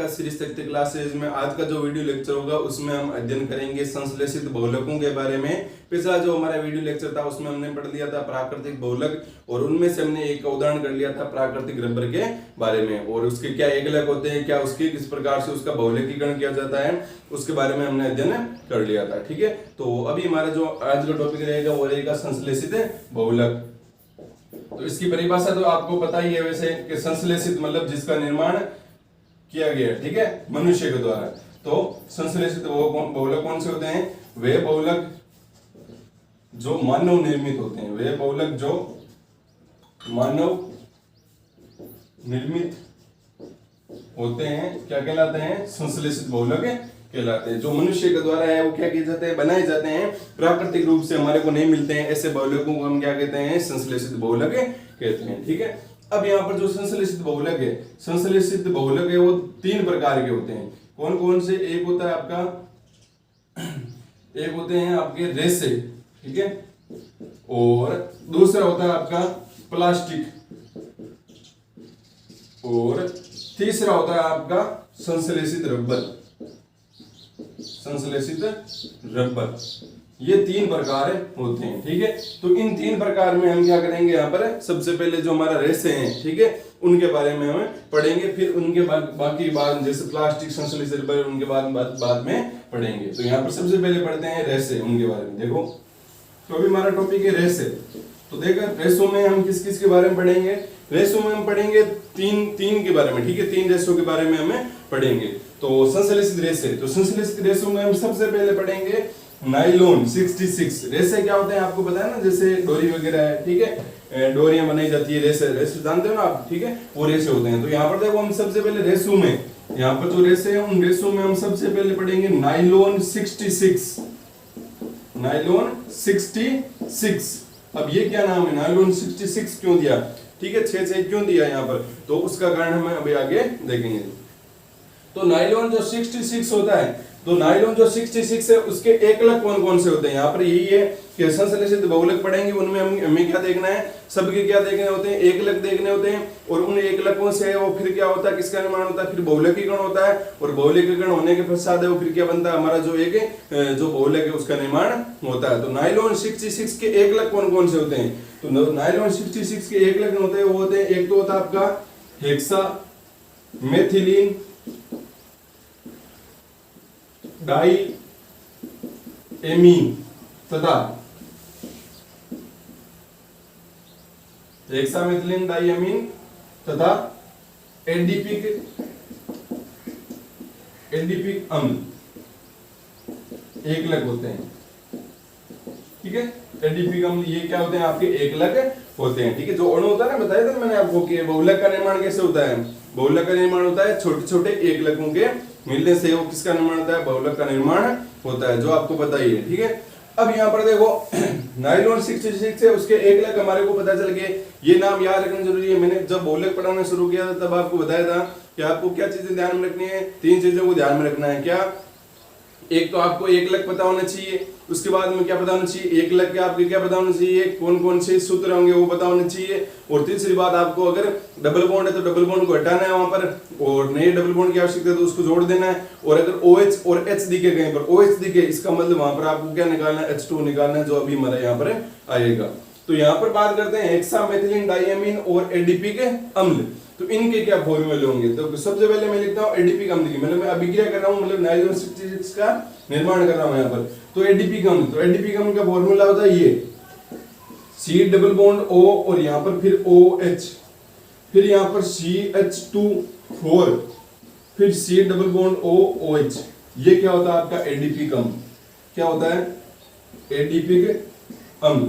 आपका श्री शक्ति क्लासेज में आज का जो वीडियो लेक्चर होगा उसमें हम अध्ययन करेंगे संश्लेषित बहुलकों के बारे में। पिछला जो हमारा वीडियो लेक्चर था उसमें हमने पढ़ लिया था प्राकृतिक बहुलक और उनमें से हमने एक उदाहरण कर लिया था प्राकृतिक रबर के बारे में और उसके क्या एकलक होते हैं, क्या उसके किस प्रकार से उसका बहुलकीकरण किया जाता है उसके बारे में हमने अध्ययन कर लिया था। ठीक है, तो अभी हमारा जो आज का टॉपिक रहेगा वो रहेगा संश्लेषित बहुलक। तो इसकी परिभाषा तो आपको पता ही है वैसे कि संश्लेषित मतलब जिसका निर्माण किया गया, ठीक है, मनुष्य के द्वारा। तो संश्लेषित बहुलक कौन से होते हैं? वे बहुलक जो मानव निर्मित होते हैं, वे बहुलक जो मानव निर्मित होते हैं क्या कहलाते हैं? संश्लेषित बहुलक कहलाते हैं। जो मनुष्य के द्वारा है वो क्या किए जाते हैं? बनाए जाते हैं, प्राकृतिक रूप से हमारे को नहीं मिलते हैं, ऐसे बहुलकों को हम क्या कहते हैं? संश्लेषित बहुलक कहते हैं। ठीक है, अब यहाँ पर जो संश्लेषित बहुलक है, संश्लेषित बहुलक है वो तीन प्रकार के होते हैं। कौन कौन से? एक होता है आपका, एक होते हैं आपके रेसे, ठीक है, और दूसरा होता है आपका प्लास्टिक, और तीसरा होता है आपका संश्लेषित रबर। संश्लेषित रबर, ये तीन प्रकार होते हैं। ठीक है, तो इन तीन प्रकार में हम क्या करेंगे? यहाँ पर सबसे पहले जो हमारा रेसे हैं, ठीक है, उनके बारे में हम पढ़ेंगे, फिर उनके बाकी बाद जैसे प्लास्टिक, संश्लेषित रबर उनके बाद में पढ़ेंगे। तो यहाँ पर सबसे पहले पढ़ते हैं रेसे, उनके बारे में। देखो, तो अभी हमारा टॉपिक है रेसे। तो देखो रेसों में हम किस किस के बारे में पढ़ेंगे? रेसों में हम पढ़ेंगे तीन के बारे में, ठीक है, तीन रेसों के बारे में हमें पढ़ेंगे। तो संश्लेषित रेसे, तो संश्लेषित रेसों में हम सबसे पहले पढ़ेंगे नाइलॉन 66 रेसे। क्या होते हैं आपको पता है ना, जैसे डोरी वगैरह है, ठीक है, डोरियां बनाई जाती है, रेसे जानते हो ना आप, ठीक है, वो रेसे होते हैं। तो यहाँ पर देखो हम सबसे पहले रेसों में, यहाँ पर जो रेसे हैं उन रेसों में हम सबसे पहले पढ़ेंगे नाइलॉन 66। नाइलॉन 66, अब ये क्या नाम है? नाइलॉन 66 क्यों दिया? ठीक है, 6 क्यों दिया यहाँ पर? तो उसका कारण हम अभी आगे देखेंगे। तो नाइलॉन जो 66 होता है, तो नाइलॉन जो 66 है उसके एकलक कौन कौन से होते हैं? यहाँ पर यही है कि संश्लेषित बहुलक पढ़ेंगे, उनमें हमें क्या देखना है? सबके क्या देखने होते हैं? एकलक देखने होते हैं, और उन एकलकों से वो फिर क्या होता है? किसका निर्माण होता है? फिर बहुलकीकरण होता है, और बहुलकीकरण होने के पश्चात वो फिर क्या बनता है? हमारा जो एक जो बहुलक है उसका निर्माण होता है। तो नाइलॉन 66 के एकलक कौन कौन से होते हैं? तो नाइलॉन 66 के एकलक होते हैं, वो होते हैं, एक तो होता है आपका हेक्सा मेथिलीन डाई एमीन तथा हेक्सामेथिलीन डाइएमीन तथा एडिपिक अम्ल एकलक होते हैं। ठीक है, एडिपिक अम्ल ये क्या होते हैं? आपके एकलक होते हैं। ठीक है, जो अणु होता है ना, बताया था मैंने आपको कि बहुलक का निर्माण कैसे होता है? बहुलक का निर्माण होता है छोटे छोटे एकलकों के मिलने से वो किसका निर्माण होता है? बहुलक का निर्माण होता है, जो आपको पता ही है। ठीक है, अब यहाँ पर देखो नाइलॉन 66 है, उसके एकलक हमारे को पता चल गए। ये नाम याद रखना जरूरी है। मैंने जब बहुलक पढ़ाना शुरू किया था तब आपको बताया था कि आपको क्या चीजें ध्यान में रखनी है? तीन चीजों को ध्यान में रखना है। क्या? एक तो आपको एकलक पता होना चाहिए, उसके बाद में क्या पता होना चाहिए? एकलक के आपके क्या पता होना चाहिए? कौन कौन से सूत्र होंगे वो पता होना चाहिए, और तीसरी बात आपको अगर डबल बॉन्ड है तो डबल बॉन्ड को हटाना है वहां पर, और नए डबल बॉन्ड की आवश्यकता है तो उसको जोड़ देना है। और अगर OH और H दिखे कहीं पर, OH दिखे इसका मतलब वहां पर आपको क्या निकालना है? H2 निकालना है, जो अभी हमारा यहाँ पर आएगा। तो यहाँ पर बात करते हैं हेक्सामेथिलीन डाइएमीन और एडिपिक अम्ल। तो इनके क्या फॉर्मूले होंगे? तो सबसे पहले मैं लिखता हूँ एडिपिक अम्ल की, मतलब मैं अभिक्रिया कर रहा हूँ, मतलब नाइलॉन 66 का निर्माण कर रहा हूँ यहाँ पर। तो एडिपिक अम्ल, तो एडिपिक अम्ल का फॉर्मूला होता है ये C डबल बॉन्ड O और यहाँ पर फिर OH, फिर यहाँ पर CH2 फिर C डबल बॉन्ड OH। ये क्या होता है? आपका एडिपिक अम्ल। क्या होता है? एडिपिक अम्ल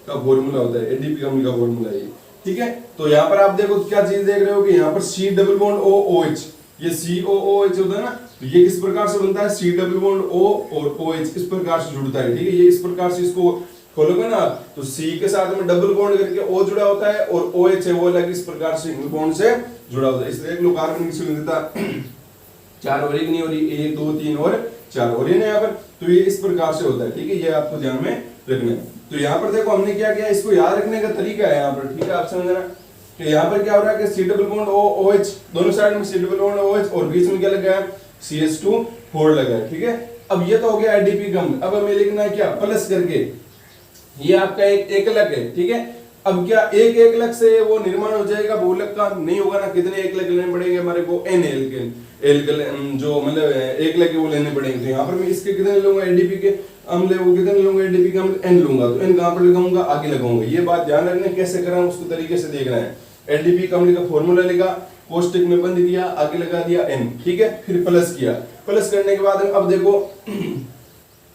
का फॉर्मूला होता है, एडिपिक अम्ल का फॉर्मूला ये। ठीक है, तो यहाँ पर आप देखो क्या चीज देख रहे हो कि यहाँ पर C डबल बॉन्ड OH, ये COOH होता है ना, तो ये किस प्रकार से बनता है? C डबल बॉन्ड O और OH इस प्रकार से जुड़ता है। ठीक है, ये इस प्रकार से इसको खोलोगे ना आप, तो C के साथ में डबल बॉन्ड करके O जुड़ा होता है, और OH है वो अलग इस प्रकार से सिंगल बॉन्ड से जुड़ा होता है। इसलिए एक लो कार्बन की संयोजकता 4 और 1 नहीं हो रही, 1 2 3 और 4 और ये यहाँ पर, तो ये इस प्रकार से होता है। ठीक है, ये आपको ध्यान में रखना है। तो यहाँ पर देखो हमने क्या किया, इसको याद रखने का तरीका है यहाँ पर। ठीक है, आप समझना, तो यहाँ पर क्या हो रहा है कि C double bond O OH, दोनों साइड में सी डबल बॉन्ड OH और बीच में क्या लगा है CH2 लगा है, ठीक है। अब ये तो हो गया एडीपी कम। अब हमें लिखना है क्या, प्लस करके, ये आपका एक एकलक है, ठीक है। अब क्या एक एकलक से वो निर्माण हो जाएगा बहुलक का? नहीं होगा ना। कितने एकलक लेने पड़ेंगे हमारे को? n एल्केन जो मतलब एकलक है वो लेने पड़ेंगे। तो यहाँ पर मैं इसके कितने लूंगा एडीपी के अम्ल, वो कितने लूंगा एडीपी के अम्ल? n लूंगा। तो n कहां पर लगाऊंगा? आगे लगाऊंगा। ये बात ध्यान रखना, कैसे करा उसको तरीके से देखना है। एडीपी का अम्ल का फॉर्मूला लिखा, कोष्टक में बंद किया, आगे लगा दिया n, ठीक है। फिर प्लस किया, प्लस करने के बाद अब देखो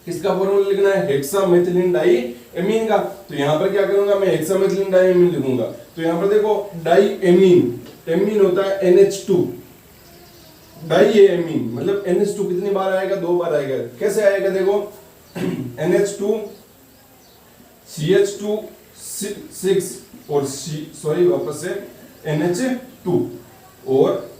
किसका फॉर्मूला लिखना है? हेक्सामेथिलीन डाईएमीन का। तो यहाँ पर क्या करूंगा मैं? हेक्सामेथिलीन डाईएमीन लिखूंगा। तो यहाँ पर देखो डाईएमीन, एमीन होता है NH2, डाईएमीन मतलब NH2 कितनी बार आएगा? 2 बार आएगा। कैसे आएगा देखो, NH2 CH2 6 और सॉरी वापस से NH2, और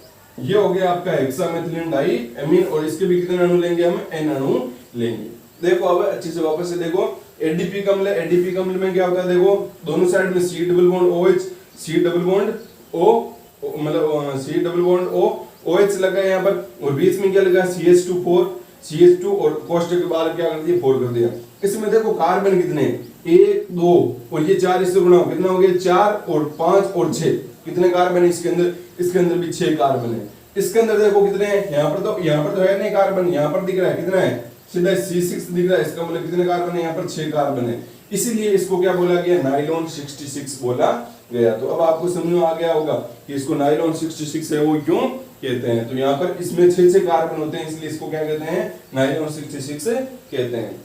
ये हो गया आपका हेक्सामेथिलीन डाईएमीन, और इसके भी कितने अणु लेंगे हम? n अणु लेंगे। देखो अब अच्छे से वापस से देखो, एडीपी कम्ल है, एडीपी कम्ल में क्या होता है देखो, दोनों साइड में C double bond OH, C double bond O, मतलब C double bond O OH लगा है यहाँ पर, और बीच में क्या लगा? CH2 और कोष्टक के बाहर क्या कर दिया? 4 कर दिया। इसमें देखो कार्बन कितने? 1 2 और ये 4 इससे गुणा, कितना हो गया? 4 और 5 और 6, कितने कार्बन है इसके अंदर? इसके अंदर भी 6 कार्बन है। इसके अंदर देखो कितने हैं? यहाँ पर तो है नहीं कार्बन, यहाँ पर दिख रहा है कितना है? सीधा C6 दिख रहा है। इसका मतलब कितने कार्बन है? यहाँ पर 6 कार्बन है। इसीलिए इसको क्या बोला गया? नाइलॉन 66 बोला गया। तो अब आपको समझ में आ गया होगा कि इसको नाइलॉन 66 है वो क्यों कहते हैं। तो यहाँ पर इसमें 6 कार्बन होते हैं, इसलिए इसको क्या कहते हैं? नाइलॉन 66 कहते हैं।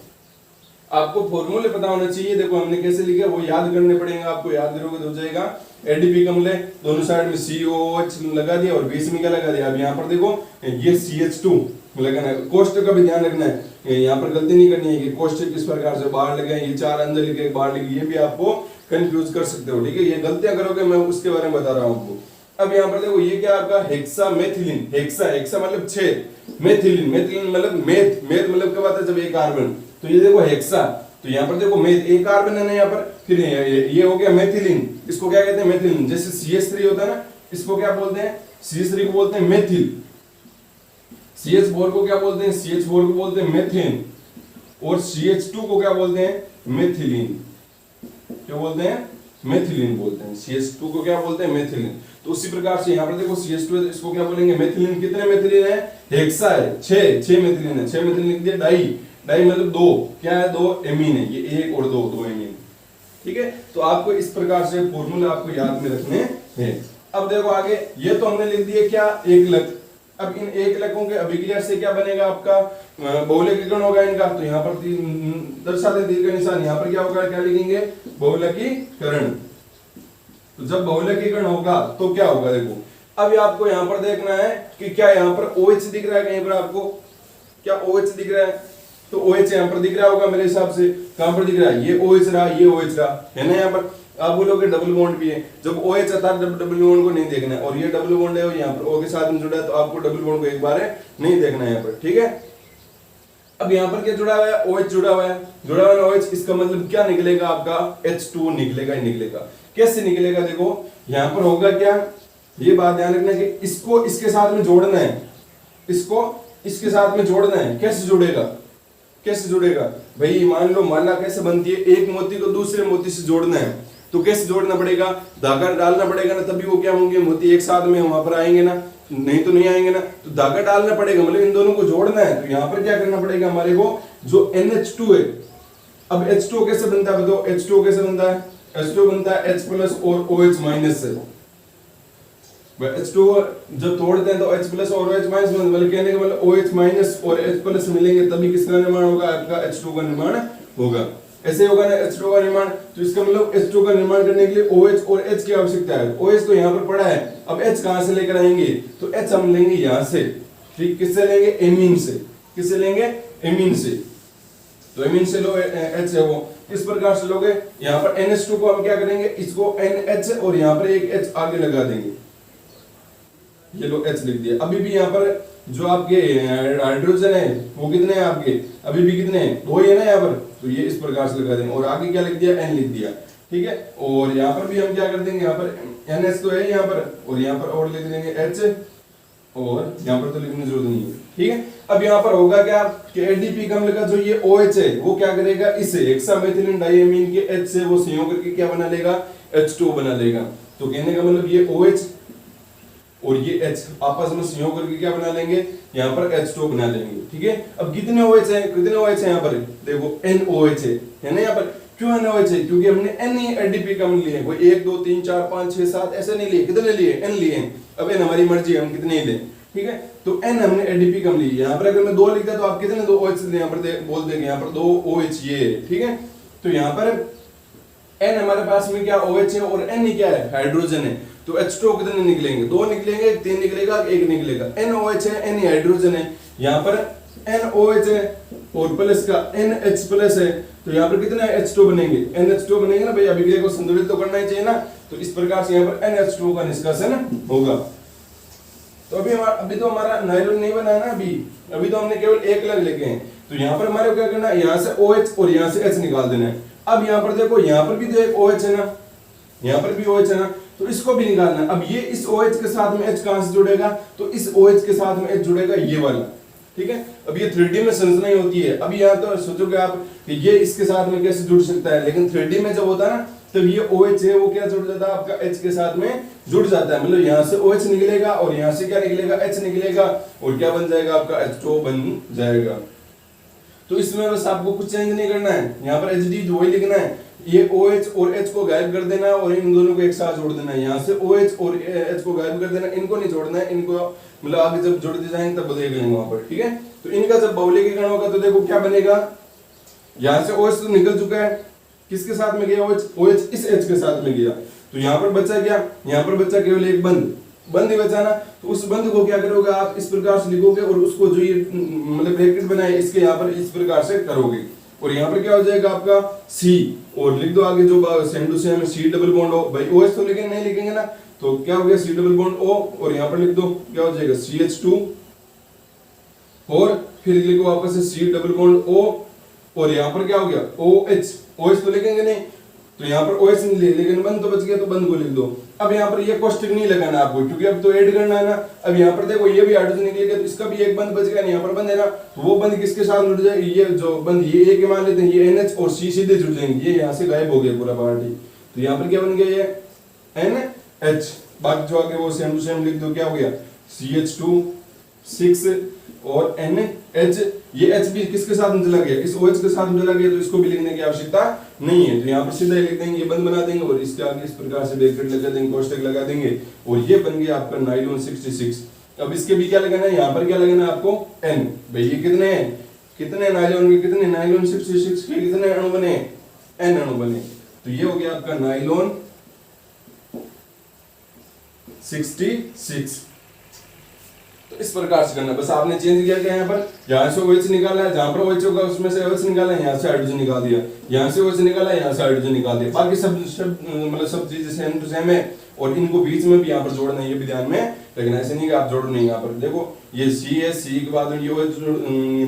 आपको फॉर्मूले पता होना चाहिए। देखो हमने कैसे लिखा वो याद करने पड़ेंगे, आपको याद करोगे तो हो जाएगा। एडीपी कम्ल है, दोनों साइड में COOH लगा दिया और बीच में क्या लगा दिया? अब यहाँ पर देखो ये CH2 लगाना है। कोष्टक का भी ध्यान रखना है, यहाँ पर गलती नहीं करनी है कि कोष्टक किस प्रकार से बाहर लगे, ये 4 अंदर लिखे बाहर लिखे, ये भी आपको कंफ्यूज कर सकते हो, ठीक है। ये गलतियां करोगे मैं उसके बारे में बता रहा हूँ आपको। अब यहाँ पर देखो ये क्या आपका? हेक्सामेथिलीन, हेक्सा मतलब 6, मेथिलीन मतलब मेथ मतलब क्या बात है? जब एक कार्बन, तो ये देखो हेक्सा, तो यहाँ पर देखो मेथ एक कार्बन है ना यहाँ पर, फिर ये हो गया मेथिलीन। इसको क्या कहते हैं? मेथिलीन। जैसे CH3 होता है ना, इसको क्या बोलते हैं? CH3 को बोलते हैं मेथिल। CH4 को क्या बोलते हैं? CH4 को बोलते हैं मेथेन। और CH2 को क्या बोलते हैं? मेथिलीन। क्या बोलते हैं? मेथिलीन बोलते हैं। CH2 को क्या बोलते हैं? मेथिलीन। तो उसी प्रकार से यहाँ पर देखो CH2 है, इसको क्या बोलेंगे? मेथिलीन। कितने मेथिलीन है? हेक्सा है 6 मेथिलीन है। 6 मेथिलीन लिख दिया। डाई मतलब 2, क्या है? 2 एमीन है, ये 1 और 2 एमीन, ठीक है। तो आपको इस प्रकार से फॉर्मूला आपको याद में रखने हैं। अब देखो आगे, ये तो हमने लिख दिए क्या? एकलक। अब इन एकलकों के अभिक्रिया से क्या बनेगा आपका? बहुलकीकरण होगा इनका। तो यहाँ पर दर्शा दे दीर्घ निशान, यहाँ पर क्या होगा? क्या लिखेंगे? बहुलकीकरण। तो जब बहुलकीकरण होगा तो क्या होगा देखो। अब आपको यहाँ पर देखना है कि क्या यहाँ पर OH दिख रहा है कहीं पर आपको? क्या OH दिख रहा है? तो OH यहाँ पर दिख रहा होगा मेरे हिसाब से। कहां पर दिख रहा है? ये OH रहा, ये OH रहा, है ना। यहाँ पर आप बोलोगे डबल बॉन्ड भी है। जब OH आता है डबल बॉन्ड को नहीं देखना है, और ये डबल बॉन्ड है और यहाँ पर O के साथ में जुड़ा है, तो आपको डबल बॉन्ड को एक बार नहीं देखना है यहाँ पर, ठीक है। अब यहाँ पर क्या जुड़ा हुआ है? OH जुड़ा हुआ है। जुड़ा हुआ है OH, इसका मतलब क्या निकलेगा आपका? H2 निकलेगा ही निकलेगा। कैसे निकलेगा देखो, यहाँ पर होगा क्या? ये बात ध्यान रखना कि इसको इसके साथ में जोड़ना है, इसको इसके साथ में जोड़ना है। कैसे जुड़ेगा? कैसे जुड़ेगा भाई? मान लो माला कैसे बनती है? एक मोती को दूसरे मोती से जोड़ना है, तो कैसे जोड़ना पड़ेगा? धागा डालना पड़ेगा ना, तभी वो क्या होंगे? मोती एक साथ में वहां पर आएंगे ना, नहीं तो नहीं आएंगे ना। तो धागा डालना पड़ेगा, मतलब इन दोनों को जोड़ना है। तो यहाँ पर क्या करना पड़ेगा हमारे को? जो NH2 है, अब H2 कैसे बनता है बताओ? H2 कैसे बनता है? H2 बनता है H प्लस और OH माइनस से। H2 जब तोड़ते हैं तो H प्लस और OH माइनस, मतलब कहने का मतलब OH माइनस और H प्लस मिलेंगे, तभी किसका निर्माण होगा? आपका H2 का निर्माण होगा। ऐसे होगा ना H2 का निर्माण। तो इसका मतलब H2 का निर्माण करने के लिए OH और H की आवश्यकता है। OH तो यहाँ पर पड़ा है, अब H कहां से लेकर आएंगे? तो H हम लेंगे यहाँ से, ठीक। किससे लेंगे? एमीन से। किससे लेंगे? एमीन से। तो एमीन से लो H है वो, इस प्रकार से लोगे। यहाँ पर NH2 को हम क्या करेंगे? इसको NH और यहाँ पर एक H आगे लगा देंगे, ये लो H लिख दिया। अभी भी यहाँ पर जो आपके हाइड्रोजन है वो कितने हैं आपके? अभी भी कितने हैं? 2 ही है ना यहाँ पर। तो ये इस प्रकार से लगा देंगे, और आगे क्या लिख दिया? N लिख दिया। ठीक है। और यहाँ पर भी हम क्या कर देंगे, यहाँ पर NH तो है यहाँ पर, और यहाँ पर और लिख देंगे H, और यहाँ पर तो लिखने की जरूरत नहीं है, ठीक है। अब यहाँ पर होगा क्या कि एडीपी अम्ल का जो ये OH है वो क्या करेगा, इसे हेक्सामेथिलीन डाइएमीन के H से वो संयोग करके क्या बना लेगा, H2 बना लेगा। तो कहने का मतलब ये OH और ये H आपस में संयोग करके क्या बना लेंगे, यहाँ पर H2 बना लेंगे, ठीक है। अब कितने OH है, कितने OH है यहाँ पर, देखो NOH है ना यहाँ पर। क्यों NOH है, क्योंकि हमने N ही एडीपी कम लिए, कोई 1 2 3 4 5 6 7 ऐसे नहीं लिए, कितने लिए, N लिए। अब N हमारी मर्जी है हम कितने ही लें, ठीक है। तो N हमने एडीपी कम ली, यहाँ पर अगर मैं 2 लिखता तो आप कितने 2 OH यहाँ पर बोल देंगे, यहाँ पर 2 OH ये है, ठीक है। तो यहाँ पर N हमारे पास में क्या OH है और N ही क्या है, हाइड्रोजन है। तो H2 कितने निकलेंगे, 2 निकलेंगे, 3 निकलेगा, 1 निकलेगा। NOH है, N हाइड्रोजन है, यहाँ पर NOH है और प्लस का NH प्लस है, तो यहाँ पर कितना H2 बनेंगे, NH2 बनेंगे ना भाई। अभिक्रिया को संतुलित तो करना ही चाहिए ना, तो इस प्रकार से यहाँ पर NH2 का निष्कासन होगा। तो अभी तो हमारा नायलॉन नहीं बना ना, अभी तो हमने केवल एक लग लेके हैं। तो यहाँ पर हमारे क्या करना है, यहाँ से OH और यहाँ से H निकाल देना है। अब यहाँ पर देखो, यहाँ पर भी तो एक OH है ना, यहाँ पर भी OH है ना, तो इसको भी निकालना है। अब ये इस OH के साथ में H कहां से जुड़ेगा, तो इस OH के साथ में H जुड़ेगा ये वाला, ठीक है। अब ये 3D में संरचना ही होती है। अभी यहाँ तो सोचोगे आप कि ये इसके साथ में कैसे जुड़ सकता है, लेकिन 3D में जब होता है ना, तब ये OH है वो क्या जुड़ जाता है, आपका H के साथ में जुड़ जाता है। मतलब यहाँ से OH निकलेगा और यहाँ से क्या निकलेगा, H निकलेगा, और क्या बन जाएगा, आपका H2 बन जाएगा। तो इसमें बस आपको कुछ चेंज नहीं करना है, यहाँ पर HD वही लिखना है। ये OH और H को गायब कर देना और इन दोनों को एक साथ जोड़ देना है। यहाँ से OH और H को गायब कर देना, इनको नहीं जोड़ना है, इनको मतलब आगे जब जोड़ते जाएंगे तब देख लेंगे वहां पर, ठीक है। तो इनका जब बहुलकीकरण होगा तो देखो क्या बनेगा, यहाँ से OH तो निकल चुका है, किसके साथ में गया OH इस H के साथ में गया। तो यहाँ पर बचा क्या, यहाँ पर बचा केवल एक बंद ही बचा ना। तो उस बंद को क्या करोगे आप, इस प्रकार से लिखोगे और उसको जो ये मतलब ब्रैकेट बनाए इसके यहाँ पर इस प्रकार से करोगे, और यहाँ पर क्या हो जाएगा आपका C, और लिख दो आगे जो same to same C double bond O, भाई OH तो लिखेंगे नहीं लिखेंगे ना, तो क्या हो गया C डबल बॉन्ड O, और यहाँ पर लिख दो क्या हो जाएगा CH2, और फिर लिखो वापस से C डबल बॉन्ड O, और यहाँ पर क्या हो गया OH तो लिखेंगे नहीं, तो यहाँ पर OH नहीं लिखे, लेकिन बंद तो बच गया, तो बंद को लिख दो। अब यहाँ पर ये कोष्टक नहीं लगाना आपको, क्योंकि अब तो ऐड करना है ना। अब यहाँ पर देखो ये भी हाइड्रोजन निकलेगा, तो इसका भी एक बंद बच गया, यहाँ पर बंद है ना, तो वो बंद किसके साथ जुड़ जाए, ये जो बंद ये एक मान लेते हैं, ये NH और C सीधे जुड़ जाएंगे, ये यहाँ से गायब हो गया पूरा पार्टी। तो यहाँ पर क्या बन गया, ये NH, बाकी जो आगे वो सेम टू सेम लिख दो, क्या हो गया CH2 6 और NH, ये H भी किसके साथ में चला गया, इस OH के साथ में चला गया, तो इसको भी लिखने की आवश्यकता नहीं है। तो यहाँ पर सीधा लिख देंगे, ये बंद बना देंगे और इसके आगे इस प्रकार से ब्रैकेट लगा देंगे, कोष्टक लगा देंगे, और ये बन गया आपका नायलॉन 66। अब इसके भी क्या लगाना है, यहाँ पर क्या लगाना है आपको N, भाई ये कितने हैं, कितने नायलॉन के, कितने नायलॉन 66 के कितने अणु बने, N अणु बने। तो ये हो गया आपका नायलॉन 66। तो इस प्रकार से करना, बस आपने चेंज किया क्या, यहाँ पर यहाँ से OH निकाला है, जहाँ पर OH होगा उसमें से OH निकाला है, यहाँ से हाइड्रोजन निकाल दिया, यहाँ से OH निकाला है, यहाँ से हाइड्रोजन निकाल दिया, बाकी सब मतलब सब चीजें सेम टू सेम है। और इनको बीच में भी यहाँ पर जोड़ना है, ये भी ध्यान में रखना, ऐसे नहीं कि आप जोड़ नहीं। यहाँ पर देखो ये C है, C के बाद में ये OH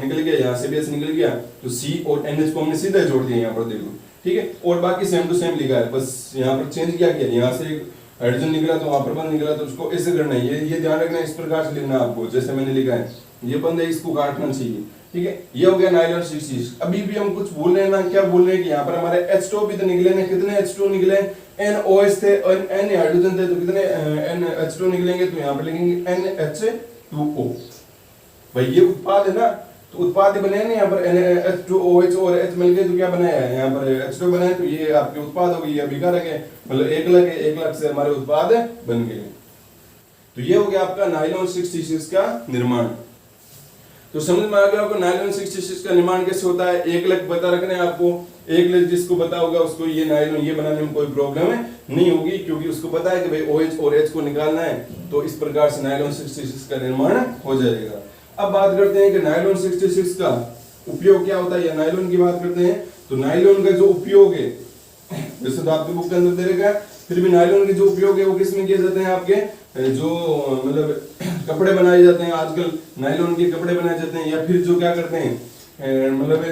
निकल गया, यहाँ से भी H निकल गया, तो C और NH को हमने सीधा जोड़ दिया यहाँ पर, देखो ठीक है। और बाकी सेम टू सेम लिखा है, बस यहाँ पर चेंज क्या किया, यहाँ से हाइड्रोजन निकला तो वहां पर बंद निकला, तो उसको ऐसे करना है, ये ध्यान रखना, इस प्रकार से लिखना आपको, जैसे मैंने लिखा है, ये बंद है, इसको काटना चाहिए, ठीक है। ये हो गया नायलॉन 66। अभी भी हम कुछ भूल रहे हैं ना, क्या भूल रहे हैं कि यहाँ पर हमारे H2 भी तो निकले ना, कितने H2 निकले, NOH थे और N हाइड्रोजन थे, तो कितने NH2 निकलेंगे, तो यहाँ पर लिखेंगे NH2O। भाई ये उत्पाद है ना, तो उत्पाद ही बने ना, यहाँ पर H2OH और H मिल गए तो क्या बनाया है, यहाँ पर H2 बनाए, तो ये आपके उत्पाद हो गए, ये अभी रखे, मतलब 1 लाख से हमारे उत्पाद बन गए। तो ये हो गया आपका नायलॉन 66 का निर्माण। तो समझ में आ गया आपको नायलॉन 66 का निर्माण कैसे होता है। 1 लाख बता रखना है आपको, 1 लाख जिसको पता होगा उसको ये नायलॉन ये बनाने में कोई प्रॉब्लम नहीं होगी, क्योंकि उसको पता है कि भाई OH और H को निकालना है, तो इस प्रकार से नायलॉन 66 का निर्माण हो जाएगा। अब बात करते हैं कि नायलॉन 66 का उपयोग क्या होता है, या नायलॉन की बात करते हैं। तो नायलॉन का जो उपयोग है, जैसे तो आपकी बुक के अंदर दे रखा है, फिर भी नायलॉन के जो उपयोग है वो किस में किए जाते हैं, आपके जो मतलब कपड़े बनाए जाते हैं, आजकल नायलॉन के कपड़े बनाए जाते हैं, या फिर जो क्या करते हैं मतलब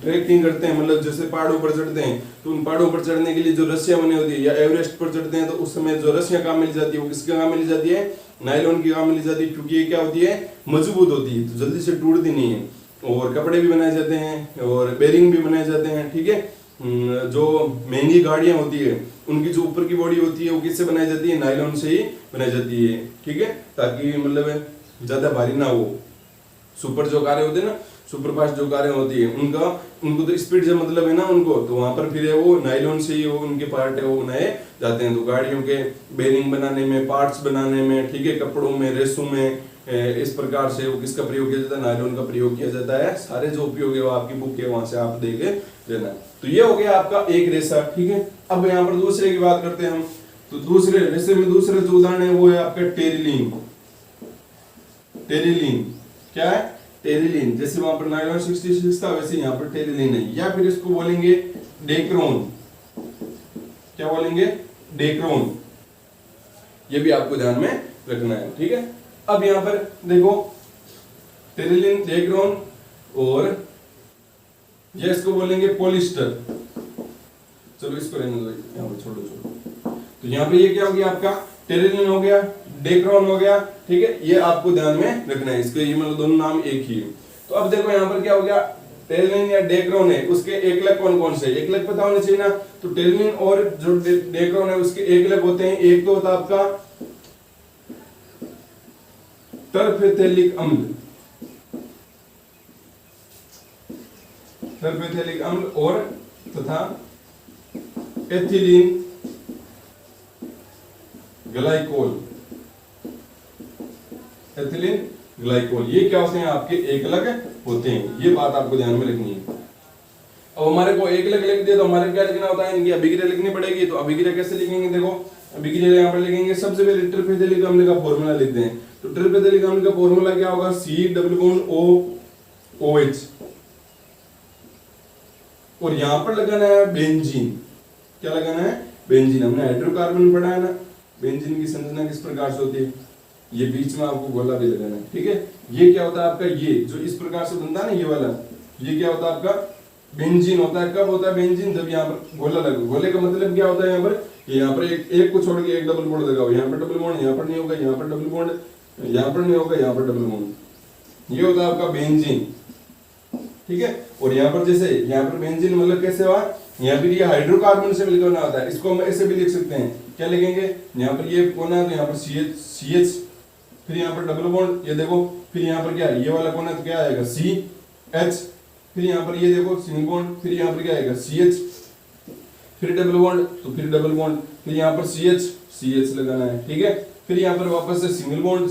ट्रैकिंग करते हैं, मतलब जैसे पहाड़ों पर चढ़ते हैं तो उन पहाड़ों पर चढ़ने के लिए जो रस्सियां बनी होती है, या एवरेस्ट पर चढ़ते हैं तो उस समय जो रस्सियां काम मिल जाती है वो किसके काम मिल जाती है, नायलॉन की काम मिल जाती है, क्योंकि ये क्या होती है, मजबूत होती है तो जल्दी से टूटती नहीं है। और कपड़े भी बनाए जाते हैं और बेरिंग भी बनाए जाते हैं, ठीक है। जो महंगी गाड़ियां होती है उनकी जो ऊपर की बॉडी होती है वो किससे बनाई जाती है, नायलॉन से ही बनाई जाती है, ठीक है, ताकि मतलब ज्यादा भारी ना हो। सुपर जो कारें होती है ना, सुपर फास्ट जो कारें होती है उनको तो स्पीड से मतलब है ना उनको, तो वहां पर फिर वो नायलॉन से ही वो उनके पार्ट है वो बनाए जाते हैं। तो गाड़ियों के बेरिंग बनाने में, पार्ट्स बनाने में, ठीक है, कपड़ों में, रेसों में, इस प्रकार से वो किसका प्रयोग किया जाता है, नायलॉन का प्रयोग किया जाता है। सारे जो उपयोग है वो आपकी बुक है वहां से आप देखे लेना। तो ये हो गया आपका एक रेशा, ठीक है। अब यहाँ पर दूसरे की बात करते हैं हम। तो दूसरे रेशे में दूसरे जो उदाहरण है वो है आपका टेरिलीन। टेरिलीन क्या है, टेरिलीन, जैसे वहां पर नायलॉन 66 था वैसे यहाँ पर टेरिलीन है, या फिर इसको बोलेंगे डेक्रोन। क्या बोलेंगे, डेक्रोन। ये भी आपको ध्यान में रखना है, ठीक है। अब यहाँ पर देखो टेरिलीन, डेक्रोन, और ये इसको बोलेंगे पॉलिस्टर। चलो इसको रहने दो, यहाँ पर छोड़ो। तो यहाँ पे ये क्या हो गया आपका, टेरिलीन हो गया, डेक्रोन हो गया, ठीक है। ये आपको ध्यान में रखना है, इसके ये मतलब दोनों नाम एक ही है। तो अब देखो यहाँ पर क्या हो गया, टेरिलीन या डेक्रोन है, उसके एकलक कौन कौन से, एकलक पता होने चाहिए ना। तो टेरिलीन और जो डेक्रोन है उसके एकलक होते हैं। एक तो होता है आपका टर्फेथेलिक अम्ल, टर्फेथेलिक अम्ल, और तथा एथिलीन ग्लाइकोल। एथिलीन ग्लाइकोल ये क्या होते हैं, आपके एकलक होते हैं। ये बात आपको ध्यान में रखनी है। अब हमारे को एकलक लिख दिया तो हमारे क्या लिखना होता है, इनकी अभिक्रिया लिखनी पड़ेगी। तो अभिक्रिया कैसे लिखेंगे, देखो अभिक्रिया यहाँ पर लिखेंगे। सबसे पहले टर्फेथेलिक अम्ल का फॉर्मूला लिखते हैं। तो टर्फेथेलिक अम्ल का फॉर्मूला क्या होगा, C=OH, और यहां पर लगाना है बेंजीन। क्या लगाना है, बेंजीन। हमने हाइड्रोकार्बन पढ़ा है ना, बेंजीन की संरचना किस प्रकार से होती है, ये बीच में आपको गोला भी लगाना है, ठीक है। ये क्या होता है आपका, ये जो इस प्रकार से बनता है ना, ये वाला, ये क्या होता है आपका बेंजीन होता है। कब होता है बेंजीन, जब यहाँ पर गोला लगा। गोले का मतलब क्या होता है, यहाँ पर यहाँ पर एक को छोड़ के एक डबल बॉन्ड लगाओ। यहाँ पर डबल बॉन्ड, यहाँ पर नहीं होगा, यहाँ पर डबल बॉन्ड, यहाँ पर नहीं होगा, यहाँ पर डबल बॉन्ड। ये होता है आपका बेंजीन, ठीक है। और यहाँ पर जैसे यहाँ पर बेंजीन मतलब कैसे हुआ, यहाँ पर ये हाइड्रोकार्बन से मिलकर बना होता है। इसको हम ऐसे भी लिख सकते हैं, क्या लिखेंगे, यहाँ पर ये कोना है तो यहाँ पर CH, फिर यहाँ पर डबल बॉन्ड, ये देखो, फिर यहाँ पर क्या, ये वाला कोना तो क्या आएगा CH, फिर यहाँ पर ये देखो सिंगल बॉन्ड, फिर यहाँ पर क्या आएगा CH, फिर डबल बॉन्ड, तो फिर डबल बॉन्ड, फिर यहाँ पर CH लगाना है, ठीक है। फिर यहाँ पर वापस से सिंगल बॉन्ड,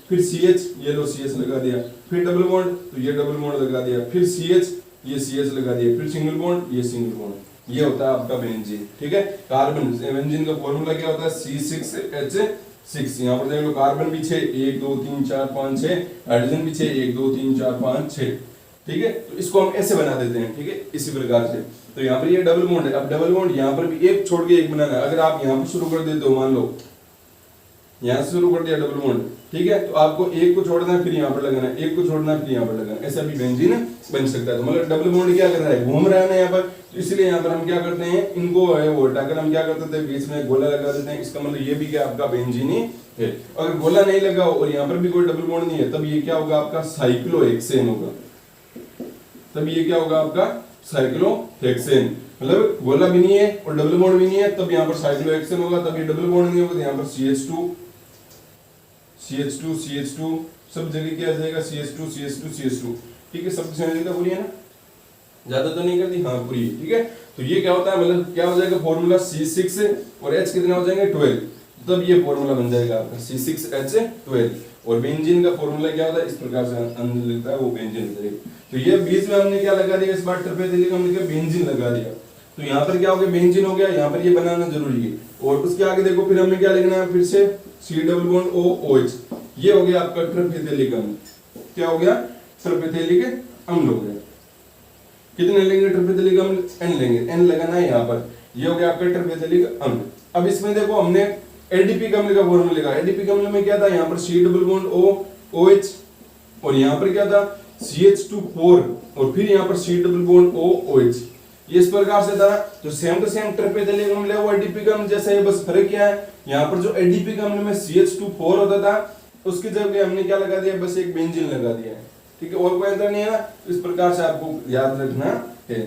फिर CH, ये लो CH लगा दिया, फिर डबल बॉन्ड, तो ये डबल बॉन्ड लगा दिया, फिर CH, ये CH लगा दिया, फिर सिंगल बॉन्ड, ये सिंगल बॉन्ड। ये होता है आपका बेंजीन, ठीक है। कार्बन बेंजीन का फॉर्मूला क्या होता है, C6H6। यहाँ पर देख लो कार्बन भी 6, 1 2 3 4 5 6, हाइड्रोजन भी 6, 1 2 3 4 5 6, ठीक है। तो इसको हम ऐसे बना देते हैं, ठीक है, इसी प्रकार से। तो यहाँ पर ये डबल बॉन्ड है। अब डबल बॉन्ड यहाँ पर भी एक छोड़ के एक बनाना है। अगर आप यहाँ पर शुरू कर देते हो, मान लो यहाँ से शुरू कर दिया डबल बॉन्ड, ठीक है, तो आपको एक को छोड़ना है, फिर यहाँ पर लगाना है, एक को छोड़ना है, फिर यहाँ पर लगाना है। ऐसा भी बेंजीन बन सकता है। तो मतलब डबल बॉन्ड क्या कर रहा है, घूम रहा है ना यहाँ पर, तो इसलिए यहाँ पर हम क्या करते हैं, इनको वो हटाकर हम क्या करते थे, बीच में गोला लगा देते हैं। इसका मतलब ये भी क्या आपका बेंजीन ही है। अगर गोला नहीं लगा हो और यहाँ पर भी कोई डबल बॉन्ड नहीं है, तब ये क्या होगा आपका साइक्लोहेक्सेन होगा। तब ये क्या होगा आपका साइक्लोहेक्सेन। मतलब गोला भी नहीं है और डबल बॉन्ड भी नहीं है, तब यहाँ पर साइक्लोहेक्सेन होगा। तब ये डबल बॉन्ड नहीं होगा तो यहाँ पर CH2 सब जगह क्या आ जाएगा, CH2, ठीक है। सब जगह पूरी है ना, ज्यादा तो नहीं करती, हाँ पूरी, ठीक है। तो ये क्या होता है, मतलब क्या हो जाएगा फॉर्मूला, C6 और H कितना हो जाएंगे 12, तब ये फॉर्मूला बन जाएगा आपका C6H12। और बेंजीन का फॉर्मूला क्या होता है, इस प्रकार से अंदर लिखता है वो बेंजीन हो जाएगा। तो ये बीच में हमने क्या लगा दिया, इस बार टर्फेथेलिक अम्ल का बेंजीन लगा दिया। तो यहाँ पर क्या हो गया, बेंजीन हो गया। यहाँ पर ये बनाना जरूरी है। और उसके आगे देखो फिर हमने क्या लिखना है, फिर से C=OH। ये हो गया आपका टर्फेथेलिक अम्ल। क्या हो गया, टर्फेथेलिक अम्ल हो गया। कितने लेंगे टर्फेथेलिक अम्ल, N लेंगे, N लगाना है यहाँ पर। ये हो गया आपका टर्फेथेलिक अम्ल। अब इसमें देखो हमने एडीपी अम्ल का फॉर्मूला लिखा। एडीपी अम्ल में क्या था, यहाँ पर C=OH और यहाँ पर क्या था CH2 4 और फिर यहाँ पर C double bond O OH। ये इस प्रकार से था जो सेम टू सेम ट्रापेजोइडल अम्ल है वो एडीपी का अम्ल जैसा है, बस फर्क क्या है यहाँ पर जो एडीपी का अम्ल में CH2 4 होता था उसकी जगह हमने क्या लगा दिया, बस एक बेंजीन लगा दिया है, ठीक है, और कोई अंतर नहीं है ना। इस प्रकार से आपको याद रखना है।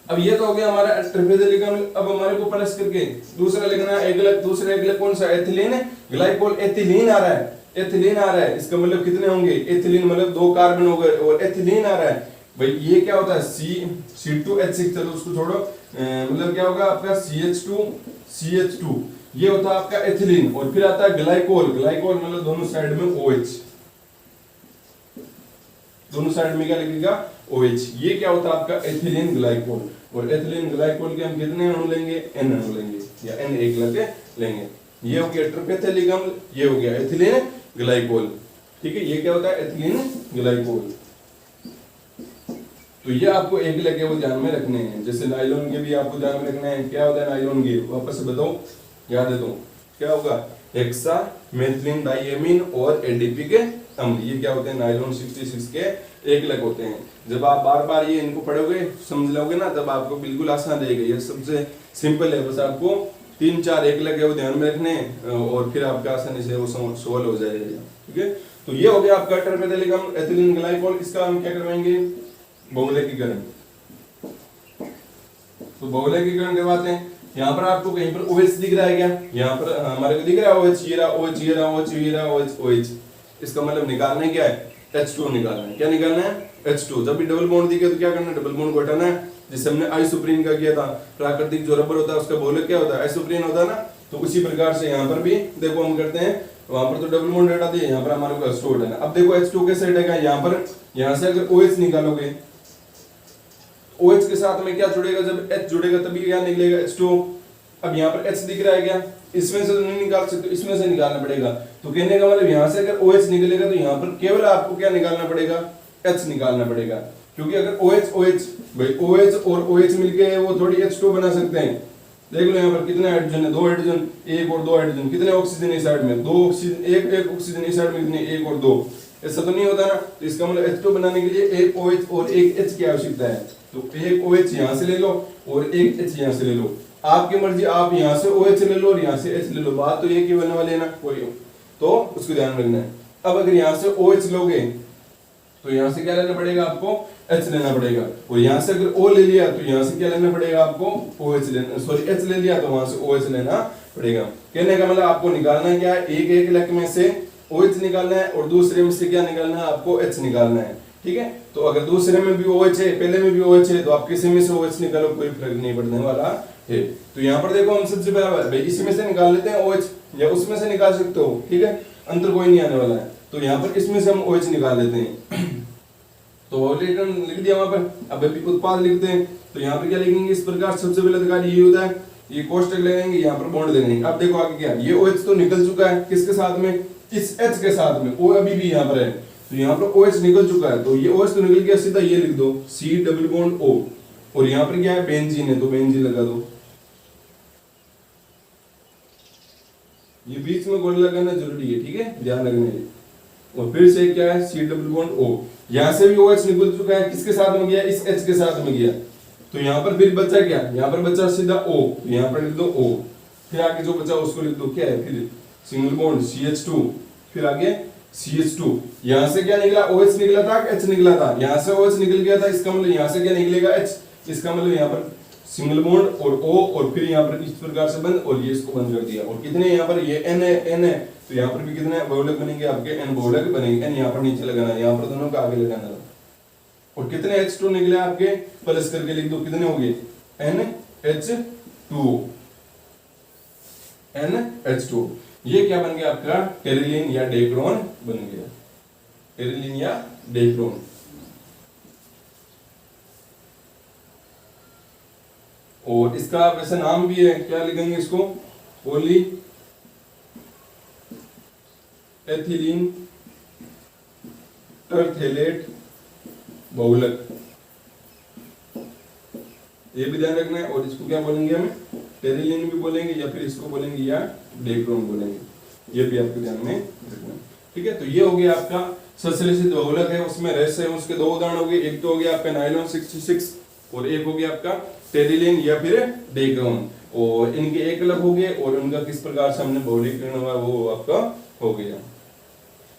अब ये तो हो गया हमारा ट्रापेजोइडल अम्ल। अब हमारे को प्लस करके दूसरा लिखना है एक, दूसरा एक कौन सा, एथिलीन ग्लाइकोल। एथिलीन आ रहा है, एथिलीन आ रहा है, इसका मतलब कितने होंगे, एथिलीन मतलब 2 कार्बन हो गए और एथिलीन आ रहा है भाई। ये क्या होता है C2H6, चलो उसको छोड़ो, मतलब क्या होगा आपका CH2 ये होता है आपका एथिलीन। और फिर आता है ग्लाइकोल, ग्लाइकोल मतलब दोनों साइड में OH, दोनों साइड में क्या लगेगा OH। ये क्या होता है आपका एथिलीन ग्लाइकोल। और एथिलीन ग्लाइकोल के हम कितने अणु लेंगे, N अणु लेंगे या N एक लेंगे। ये हो गया ट्रापेजोइडल अम्ल, ये हो गया एथिलीन ग्लाइकोल, ठीक है। ये क्या होता है एथिलीन ग्लाइकोल। तो ये आपको एक लगे वो ध्यान में रखने हैं। जैसे नाइलॉन के भी आपको ध्यान में रखना है। क्या होता है नाइलॉन के, वापस से बताओ, याद है तो क्या होगा, हेक्सा मेथिलीन डाइएमीन और एडीपी के अम्ल। ये क्या होते हैं नाइलॉन 66 के एक लग होते हैं। जब आप बार बार ये इनको पढ़ोगे समझ लोगे ना, तब आपको बिल्कुल आसान रहेगा। ये सबसे सिंपल है, बस आपको 3-4 एक लगे वो ध्यान में रखने और फिर आपका आसानी से वो सोल्व हो जाएगा, ठीक है। तो ये हो गया आपका ट्रापेजोइडल अम्ल एथिलीन ग्लाइकोल। इसका हम क्या करवाएंगे, बहुलकीकरण। तो बहुलकीकरण करवाते हैं। यहाँ पर आपको कहीं पर OH दिख रहा है क्या, यहाँ पर हमारे को दिख रहा है OH, ये रहा OH, ये रहा OH, ये रहा OH। इसका मतलब निकालना है क्या है, H2 निकालना है। क्या निकालना है, H2। जब भी डबल बॉन्ड दिखे तो क्या करना है, डबल बॉन्ड को हटाना है। जिससे हमने आइसोप्रीन का किया था, प्राकृतिक जो रबर होता है उसका बहुलक क्या होता है, आइसोप्रीन होता है ना। तो उसी प्रकार से यहाँ पर भी देखो हम करते हैं, वहां पर तो डबल बॉन्ड हटा दिए, यहाँ पर हमारे को H2 हटाना। अब देखो H2 कैसे हटेगा, यहाँ पर यहाँ से अगर OH निकालोगे, OH के साथ में क्या जुड़ेगा, जब H जुड़ेगा तभी क्या निकलेगा, H2। अब यहाँ पर H दिख रहा है क्या, इसमें से तो नहीं निकाल सकते, इसमें से निकालना पड़ेगा। तो कहने का मतलब यहाँ से अगर OH निकलेगा तो यहाँ पर केवल आपको क्या निकालना पड़ेगा, H निकालना पड़ेगा। क्योंकि अगर OH भाई OH और OH मिलके वो थोड़ी H2 बना सकते हैं। देख लो यहाँ पर कितने हाइड्रोजन है, 2 हाइड्रोजन, 1 और 2 हाइड्रोजन। कितने ऑक्सीजन इस साइड में, 2 ऑक्सीजन, एक ऑक्सीजन इस साइड में, कितने, 1 और 2। ऐसा तो नहीं होता ना। तो इसका मतलब H2 बनाने के लिए एक OH और एक H की आवश्यकता है। तो एक OH यहाँ से ले लो और एक H यहाँ से ले लो, आपकी मर्जी, आप यहाँ से OH ले लो और यहाँ से H ले लो, बात तो एक ही बनने वाली है ना, कोई तो उसको ध्यान रखना है। अब अगर यहाँ से OH लोगे तो यहाँ से क्या लेना पड़ेगा आपको, H लेना पड़ेगा। और यहाँ से अगर O ले लिया तो यहाँ से क्या लेना पड़ेगा आपको, OH लेना, सॉरी H ले लिया तो वहां से OH लेना पड़ेगा। कहने का मतलब आपको निकालना क्या है, एक लक में से OH निकालना है और दूसरे में से क्या निकालना है, आपको H निकालना है, ठीक है। तो अगर दूसरे में भी OH है, पहले में भी OH है, तो आप किसी में से OH निकालो, कोई फर्क नहीं पड़ने वाला है। तो यहाँ पर देखो हम सबसे पहले भाई इसमें से निकाल लेते हैं OH, या उसमें से निकाल सकते हो, ठीक है, अंतर कोई नहीं आने वाला है। तो यहाँ पर इसमें से हम OH निकाल लेते हैं। तो बहुलकीकरण लिख दिया वहां पर। अब उत्पाद लिखते हैं, तो यहाँ पर क्या लिखेंगे, इस प्रकार सबसे पहले अधिकार ये होता है, ये कोष्टक लगाएंगे, यहाँ पर बॉन्ड देंगे। अब देखो आगे क्या, ये OH तो निकल चुका है, किसके साथ में, इस H के साथ में, O अभी भी यहाँ पर है। तो यहाँ पर OH निकल चुका है, तो ये OH तो निकल गया, सीधा ये लिख दो C डबल बॉन्ड O। और यहाँ पर क्या है, बेंजीन है, तो बेंजीन लगा दो। ये बीच में गोल लगाना जरूरी है, ठीक है, ध्यान रखना है। और फिर से क्या है, C डबल बॉन्ड O। यहाँ से भी OH निकल चुका है, किसके साथ में गया, इस H के साथ में गया। तो यहाँ पर फिर बचा क्या, यहाँ पर बचा सीधा O, तो यहाँ पर लिख दो O। फिर आगे जो बचा उसको लिख दो, क्या है, फिर सिंगल बॉन्ड CH2, फिर आगे CH2। यहाँ से क्या निकला, OH निकला था, H निकला था, यहाँ से OH निकल गया था, इसका मतलब यहाँ से क्या निकलेगा, H। इसका मतलब यहाँ पर सिंगल बॉन्ड और O, और फिर यहाँ पर इस प्रकार से बंद, और ये इसको बंद कर दिया। और कितने यहाँ पर, ये N है, तो यहाँ पर भी कितने बहुलक बनेंगे आपके, N बहुलक बनेंगे। N यहाँ पर नीचे लगाना है, यहाँ पर दोनों का आगे लगाना है। और कितने H2 निकले आपके, प्लस करके लिख दो, कितने हो गए, NH2, NH2। ये क्या बन गया आपका, टेरिलीन या डेक्रोन बन गया, टेरिलीन या डेक्रोन। और इसका वैसे नाम भी है, क्या लिखेंगे इसको, पॉली एथिलीन टरथेलेट बहुलक, ये भी ध्यान रखना है। और इसको क्या बोलेंगे हम, टेरिलीन भी बोलेंगे, या फिर इसको बोलेंगे या डेक्रोन बोलेंगे, ये भी आपको ध्यान में रखना है। ठीक है, तो ये हो गया आपका संश्लेषित बहुलक है, उसमें रस है, उसके दो उदाहरण हो गए, एक तो हो गया आपका नायलॉन 66 और एक हो गया आपका टेरिलिन या फिर डेक्रोन, और इनके एक अलग हो गए और उनका किस प्रकार से हमने बहुलीकरण हुआ वो आपका हो गया।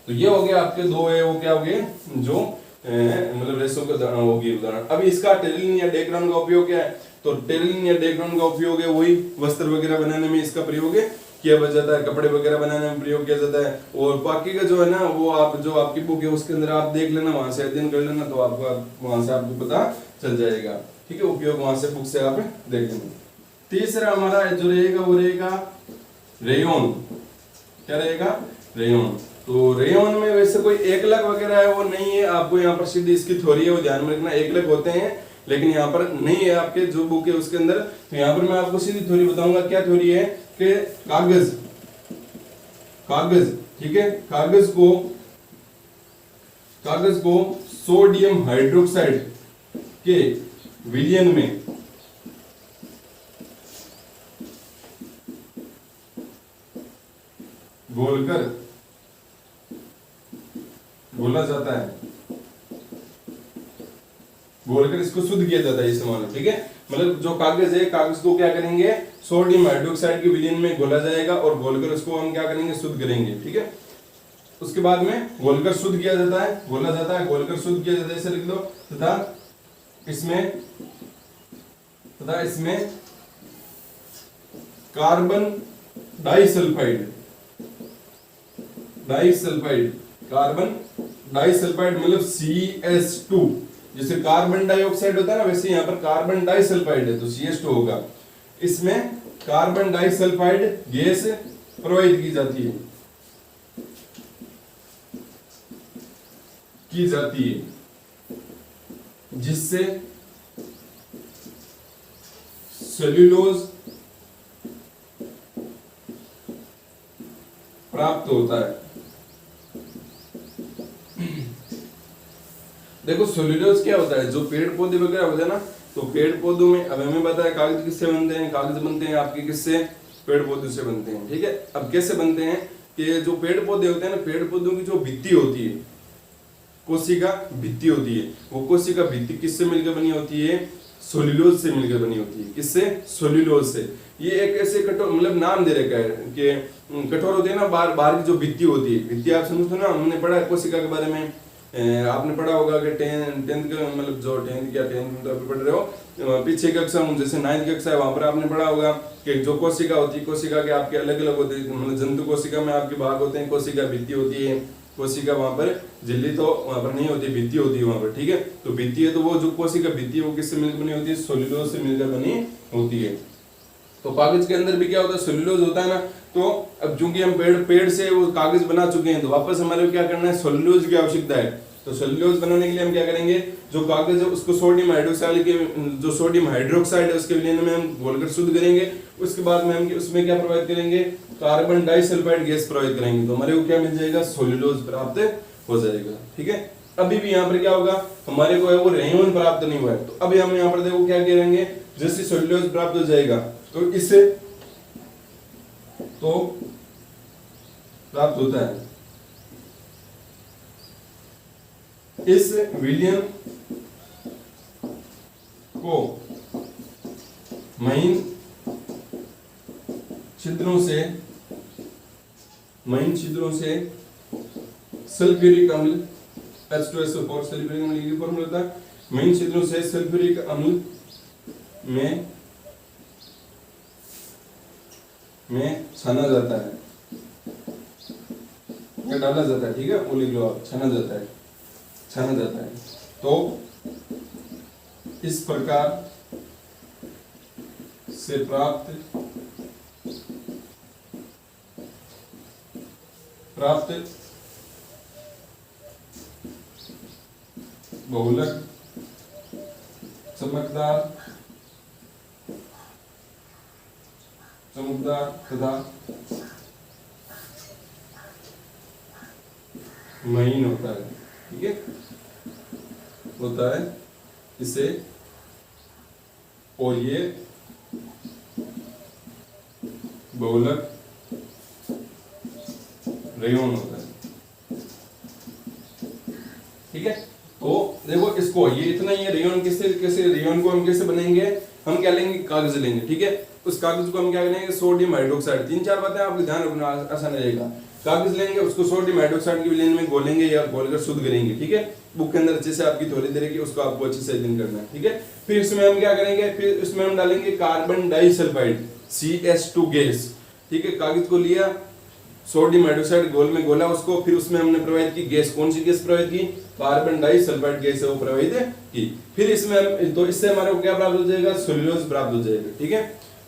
तो ये हो गया आपके दो है, वो क्या हो गए जो मतलब रेसों का हो गया उदाहरण। अब इसका टेरिलिन या डेक्रोन का उपयोग क्या है, तो टेरिलिन या डेक्रोन का उपयोग है वही वस्त्र वगैरह बनाने में इसका प्रयोग है किया जाता है, कपड़े वगैरह बनाने में प्रयोग किया जाता है। और बाकी का जो है ना वो आप जो आपकी बुक है उसके अंदर आप देख लेना, वहां से अध्ययन कर लेना, तो आपको वहां से आपको पता चल जाएगा, ठीक है, उपयोग वहां से बुक से आप देख लेना। तीसरा हमारा जो रहेगा वो रहेगा रेयन। क्या रहेगा, रेयन। तो रेयन में वैसे कोई एकलक वगैरह है वो नहीं है, आपको यहाँ पर सीधी इसकी थ्योरी है वो ध्यान में रखना, एकलक होते हैं लेकिन यहाँ पर नहीं है आपके जो बुक है उसके अंदर। तो यहाँ पर मैं आपको सीधी थ्योरी बताऊंगा। क्या थ्योरी है कि कागज, ठीक है, कागज को सोडियम हाइड्रोक्साइड के विलयन में घोला जाता है, घोलकर इसको शुद्ध किया जाता है, ये समान, ठीक है। मतलब जो कागज है, कागज को क्या करेंगे, सोडियम हाइड्रोक्साइड के विलयन में घोला जाएगा और घोलकर उसको हम क्या करेंगे, शुद्ध करेंगे, ठीक है। उसके बाद में घोलकर शुद्ध किया जाता है, घोला जाता है, घोलकर शुद्ध किया जाता है, ऐसे लिख दो। तथा इसमें कार्बन कार्बन डाइसल्फाइड मतलब CH2, जैसे कार्बन डाइऑक्साइड होता है ना वैसे यहाँ पर कार्बन डाइसल्फाइड है तो CH2 होगा। इसमें कार्बन डाइसल्फाइड गैस प्रवाहित की जाती है जिससे सेल्यूलोज प्राप्त होता है। देखो सेल्यूलोज क्या होता है, जो पेड़ पौधे वगैरह होते हैं ना, तो पेड़ पौधों में अब हमें पता है कागज किससे बनते हैं, कागज बनते हैं आपके किससे, पेड़ पौधों से बनते हैं, ठीक है। अब कैसे बनते हैं कि जो पेड़ पौधे होते हैं ना, पेड़ पौधों की जो भित्ति होती है, कोशिका भित्ति होती है, वो कोशिका भित्ति किससे मिलकर बनी होती है, सेल्यूलोज से मिलकर बनी होती है। किससे, सेल्यूलोज से। ये एक ऐसे कठोर मतलब नाम दे रखा है कि कठोर होती है ना, बाहर की जो भित्ति होती है, भित्ति आप समझते हो ना, हमने पढ़ा है कोशिका के बारे में, आपने पढ़ा होगा कि टेंथ का मतलब जो टेंथ तो अभी पढ़ रहे हो, पीछे कक्षा जैसे 9th कक्षा है वहां पर आपने पढ़ा होगा कि जो कोशिका होती है, कोशिका के आपके अलग अलग होते हैं, मतलब जंतु कोशिका में आपके भाग होते हैं, कोशिका भित्ति होती है, कोशिका वहां पर झिल्ली तो वहां पर नहीं होती, भित्ति होती है वहां पर, ठीक है। तो भित्ति है, तो वो जो कोशिका भित्ति है वो किससे मिलकर बनी होती है, सेल्यूलोज से मिलकर बनी होती है। तो कागज के अंदर भी क्या होता है, सेल्यूलोज होता है ना। तो अब चूंकि हम पेड़ से वो कागज बना चुके हैं, तो वापस हमारे को क्या करना है, सेल्यूलोज की आवश्यकता है। तो सेल्यूलोज बनाने के लिए हम क्या करेंगे, जो कागज है उसको सोडियम हाइड्रोक्साइड है उसके विलयन में हम घोलकर शुद्ध करेंगे। उसके बाद में हम उसमें क्या प्रवाहित करेंगे, कार्बन डाइसल्फाइड गैस प्रवाहित करेंगे, तो हमारे को क्या मिल जाएगा, सेल्यूलोज प्राप्त हो जाएगा, ठीक है। अभी भी यहाँ पर क्या होगा, हमारे को है वो रेयन प्राप्त नहीं हुआ है, तो अभी हम यहाँ पर देखो क्या करेंगे, जैसे सेल्यूलोज प्राप्त हो जाएगा तो इससे तो प्राप्त होता है, इस विलयन को महीन छिद्रों से सल्फ्यूरिक अम्ल H2SO4 सल्फ्यूरिक अम्ल की फॉर्मूला होता है, महीन छिद्रों से सल्फ्यूरिक अम्ल में छाना जाता है या डाला जाता है, ठीक है, वो लिख लो आप, छाना जाता है। तो इस प्रकार से प्राप्त बहुलक चमकदार तथा महीन होता है, ठीक है, होता है इसे, और ये बहुलक रेयन होता है, इसको ये इतना ही रेयन कैसे रेयन को हम कैसे बनाएंगे, हम क्या लेंगे, कागज लेंगे, ठीक है। उस कागज को हम क्या करेंगे, सोडियम हाइड्रोक्साइड, 3-4 बातें आपको ध्यान रखना आसान रहेगा। कागज लेंगे, उसको सोडियम हाइड्रोक्साइड की विलयन में घोलेंगे या घोलकर शुद्ध करेंगे, ठीक है। बुक के अंदर अच्छे से आपकी थोड़ी देर की उसको आपको अच्छे से अध्ययन करना है, ठीक है। फिर इसमें हम क्या करेंगे, फिर इसमें हम डालेंगे कार्बन डाइसल्फाइड CH2 गैस, ठीक है। कागज को लिया, सोडियम हाइड्रोक्साइड घोल में घोला उसको, फिर उसमें हमने प्रवाहित की गैस, कौन सी गैस प्रवाहित की, कार्बन डाइसल्फाइड गैस है वो प्रवाहित की। फिर इसमें हम तो इससे हमारे को क्या प्राप्त हो जाएगा, सेल्यूलोज प्राप्त हो जाएगा, ठीक है।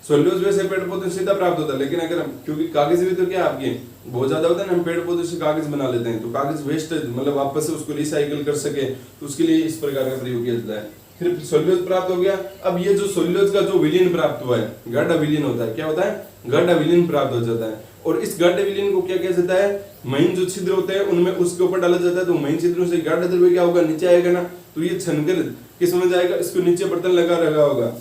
सेल्यूलोज वैसे पेड़ पौधे सीधा प्राप्त होता है, लेकिन अगर हम, क्योंकि कागज भी तो क्या आपके बहुत ज्यादा होता है ना, हम पेड़ पौधे से कागज बना लेते हैं, तो कागज वेस्ट मतलब वापस से उसको रिसाइकिल कर सके, तो उसके लिए इस प्रकार का प्रयोग किया जाता है। फिर सेल्यूलोज प्राप्त हो गया। अब ये जो सेल्यूलोज का जो विलीन प्राप्त हुआ है, गाढ़ा विलीन होता है, क्या होता है, गाढ़ा विलीन प्राप्त हो जाता है। और इस गाढ़े विलीन को क्या किया जाता है, महीन जो छिद्र होते हैं उनमें उसके ऊपर डाला जाता है, तो महीन छिद्रों से गाढ़ा द्रव्य क्या होगा, नीचे आएगा ना, तो ये छनकर किस में जाएगा, इसको नीचे बर्तन लगा रखा होगा,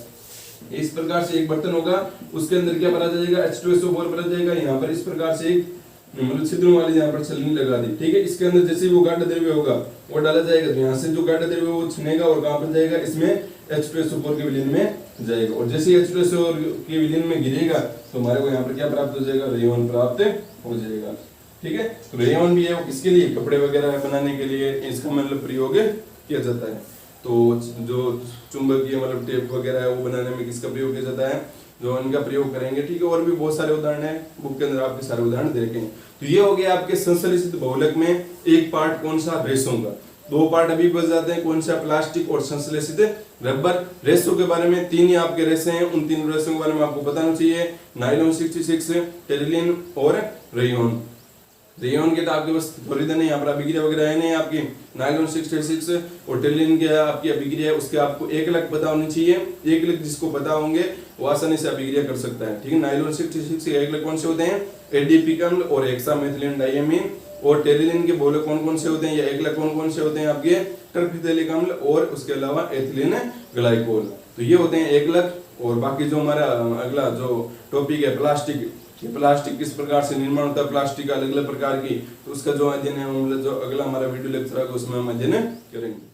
इस प्रकार से एक बर्तन होगा, उसके अंदर क्या भरा जाएगा, H2SO4 भरा जाएगा। यहाँ पर इस प्रकार से एक मतलब छिद्रों वाली यहाँ पर छलनी लगा दी, ठीक है। इसके अंदर जैसे वो गाढ़ा द्रव्य होगा वो डाला जाएगा, तो यहाँ से जो गाढ़ा द्रव्य वो छनेगा और कहाँ पर जाएगा, इसमें H2SO4 के विलीन में जाएगा। और जैसे H2SO4 के विलीन में गिरेगा तो हमारे को यहाँ पर क्या प्राप्त हो जाएगा, रेयन प्राप्त हो जाएगा, ठीक है। तो रेयन भी है वो किसके लिए, कपड़े वगैरह बनाने के लिए इसका मतलब प्रयोग किया जाता है। तो जो चुंबकीय मतलब टेप वगैरह है वो बनाने में किसका प्रयोग किया जाता है, जो इनका प्रयोग करेंगे, ठीक है। और भी बहुत सारे उदाहरण हैं, बुक के अंदर आपके सारे उदाहरण दे रखे हैं। तो ये हो गया आपके संश्लेषित बहुलक में एक पार्ट कौन सा, रेशों का। 2 पार्ट अभी बच जाते हैं, कौन सा, प्लास्टिक और संश्लेषित रबर। रेशों के बारे में 3 ही आपके रेशे हैं, उन 3 रेशों के बारे में आपको बताना चाहिए, नायलॉन 66, टेरिलिन और रेयन। रेयन के तो आपके बस थोड़ी देर नहीं, यहाँ पर अभिक्रिया वगैरह है नहीं आपकी, नायलॉन 66 और टेरिलिन के आपकी अभिक्रिया उसके आपको 1 लाख पता होनी चाहिए। 1 लाख जिसको पता होंगे वो आसानी से अभिक्रिया कर सकता है, ठीक है। नायलॉन 66 के 1 लाख कौन से होते हैं, एडीपिक अम्ल और हेक्सामेथिलीन डाइमीन। और टेरिलिन के बहुलक कौन कौन से होते हैं, या 1 लाख कौन कौन से होते हैं आपके, टर्फिथेलिक अम्ल और उसके अलावा एथिलीन ग्लाइकोल। तो ये होते हैं 1 लाख। और बाकी जो हमारा अगला जो टॉपिक है प्लास्टिक, प्लास्टिक किस प्रकार से निर्माण होता है, प्लास्टिक अलग अलग प्रकार की, तो उसका जो अध्ययन है मतलब जो अगला हमारा वीडियो लेक्चर है उसमें हम अध्ययन करेंगे।